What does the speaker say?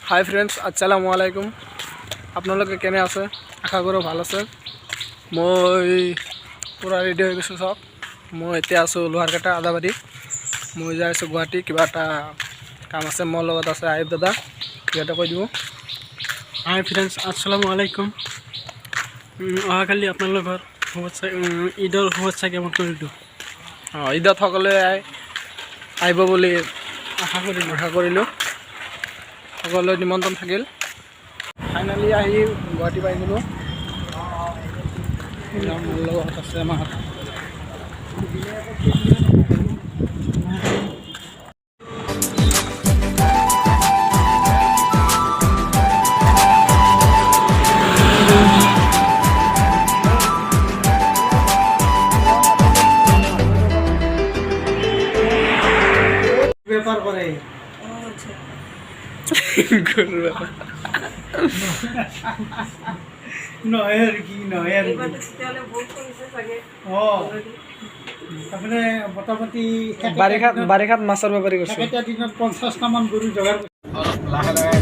হাই friends, আসসালামু আলাইকুম। আপোনালোকে কেনে আছে? আশা কৰোঁ ভাল আছে। মই পূৰা ৰেডি হৈ গৈছোঁ। চাওক, মই এতিয়া আছোঁ লোহাৰকাটা আদাবাৰী। মই যাই আছোঁ গুৱাহাটী। কিবা এটা কাম আছে, মোৰ লগত আছে আইব দাদা। কিবা এটা কৈ দিব। হাই ফ্ৰেণ্ডছ, আসসালামু আলাইকুম। অহাকালি আপোনালোকৰ ঈদৰ শুভেচ্ছা জ্ঞাপন কৰিলোঁ। ঈদত সকলোৱে আহিব বুলি আশা কৰিলোঁ। সকলোৱে নিমন্ত্ৰণ থাকিল। ফাইনেলি আহি গুৱাহাটী পাই গ'লোঁ। মোৰ লগত আছে আমাৰ ব্যাপাৰ কৰে গৰুৰ বেপাৰ। নহয় আৰু কি নহয় আৰু তাৰমানে মোটামুটি বাৰিষাত মাছৰ বেপাৰী কৰিছোঁ। একেটা দিনত 50টামান গৰু যোগাৰ লাহে লাহে